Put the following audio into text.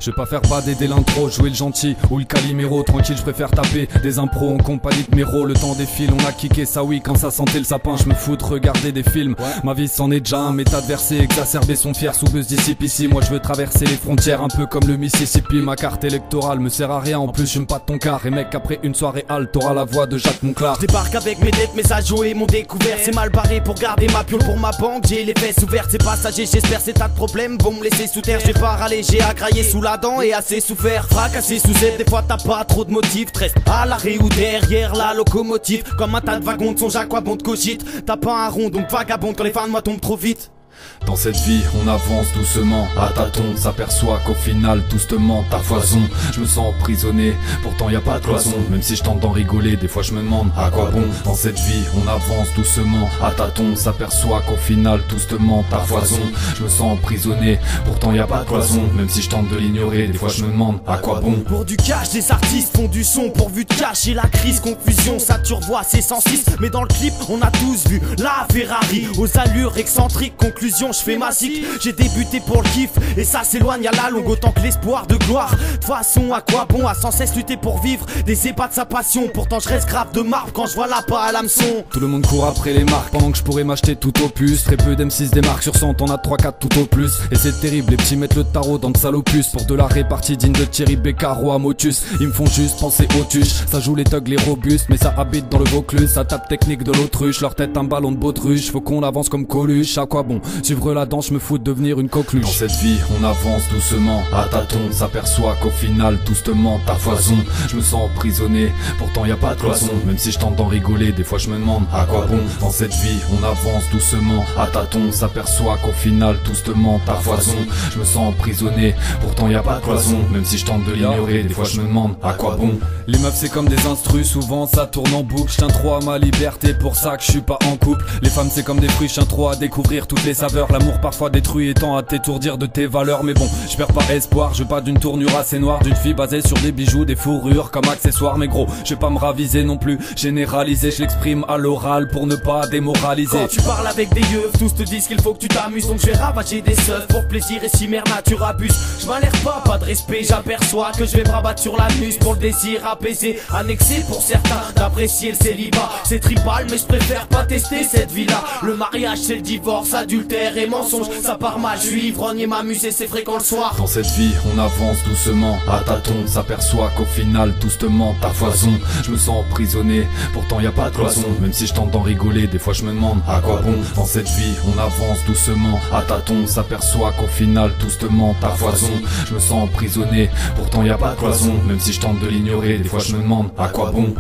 Je vais pas faire bader dès l'intro, jouer le gentil ou le Calimero. Tranquille, je préfère taper des impros en compagnie de Miro. Le temps défile, on a kické ça oui quand ça sentait le sapin. Je me fous de regarder des films, ma vie c'en est déjà un. M'état adversé, exacerbé, sont fiers sous buzz d'ici ici. Moi je veux traverser les frontières un peu comme le Mississippi. Ma carte électorale me sert à rien, en plus j'aime pas ton car. Et mec, après une soirée halte, t'auras la voix de Jacques Monclar. Je débarque avec mes dettes, mes ajouts et mon découvert. C'est mal barré pour garder ma piole pour ma banque. J'ai les fesses ouvertes, c'est passager, j'espère ces tas de problèmes vont me laisser sous terre. J'ai pas râlé, j'ai agraillé sous la dent et assez souffert. Fracassé sous aide, des fois t'as pas trop de motifs. Te restes à l'arrêt ou derrière la locomotive. Comme un tas de wagons de songe à quoi bon te cogite. T'as pas un rond donc vagabonde quand les fins de mois tombent trop vite. Dans cette vie, on avance doucement, à tâtons, s'aperçoit qu'au final, tout se ment à foison. Je me sens emprisonné, pourtant y a pas de cloison. Même si je tente d'en rigoler, des fois je me demande à quoi bon. Dans cette vie, on avance doucement, à tâtons, s'aperçoit qu'au final, tout se ment à foison. Je me sens emprisonné, pourtant y a pas de cloison. Même si je tente de l'ignorer, des fois je me demande à quoi bon. Pour du cash, des artistes font du son, pourvu de cacher la crise, confusion, ça turvoie, c'est 106. Mais dans le clip, on a tous vu la Ferrari, aux allures excentriques, conclusion. Je fais ma zik, j'ai débuté pour le kiff et ça s'éloigne à la longue autant que l'espoir de gloire. De façon à quoi bon, à sans cesse lutter pour vivre des ébats de sa passion. Pourtant je reste grave de marbre quand je vois la pas à l'hameçon. Tout le monde court après les marques pendant que je pourrais m'acheter tout au plus. Très peu d'M6 démarquent sur 100, on a 3-4 tout au plus. Et c'est terrible, les petits mettent le tarot dans le salopus. Pour de la répartie digne de Thierry Beccaro à Motus. Ils me font juste penser aux tuches. Ça joue les thugs, les robustes, mais ça habite dans le Vaucluse. Ça tape technique de l'autruche, leur tête un ballon de bautruche. Faut qu'on avance comme Coluche, à quoi bon suivre la danse, je me fous de devenir une coqueluche. Dans cette vie, on avance doucement, à tâtons, s'aperçoit qu'au final, tout se ment à foison. Je me sens emprisonné, pourtant y a pas de cloison. Même si je tente d'en rigoler, des fois je me demande à quoi bon. Dans cette vie, on avance doucement, à tâtons, s'aperçoit qu'au final, tout se ment à foison. Je me sens emprisonné, pourtant y a pas de cloison. Même si je tente de l'ignorer, des fois je me demande à quoi bon. Les meufs c'est comme des instrus, souvent ça tourne en boucle. Je tiens trop à ma liberté, pour ça que je suis pas en couple. Les femmes c'est comme des fruits, je tiens trop à découvrir toutes les saveurs. L'amour parfois détruit étant à t'étourdir de tes valeurs. Mais bon, je perds pas espoir, je veux pas d'une tournure assez noire, d'une fille basée sur des bijoux, des fourrures comme accessoires. Mais gros, je vais pas me raviser non plus, généraliser, je l'exprime à l'oral pour ne pas démoraliser. Quand tu parles avec des yeux, tous te disent qu'il faut que tu t'amuses. Donc je vais ravager des seufs pour plaisir et si merde tu abuses. Je m'alère pas de respect, j'aperçois que je vais me rabattre sur la muse pour le désir apaisé, annexé pour certains d'apprécier le célibat. C'est tribal mais je préfère pas tester cette vie-là. Le mariage c'est le divorce, adultère et mensonge. Ça part mal, je suis ivrogne et m'amuser c'est fréquent le soir. Dans cette vie on avance doucement, à tâtons, s'aperçoit qu'au final tout se ment à foison. Je me sens emprisonné, pourtant y a pas de cloison. Même si je tente d'en rigoler, des fois je me demande à quoi bon. Dans cette vie on avance doucement, à tâtons, s'aperçoit qu'au final tout se ment à foison. Je me sens emprisonné, pourtant y a pas de cloison. Même si je tente de l'ignorer, des fois je me demande à quoi bon.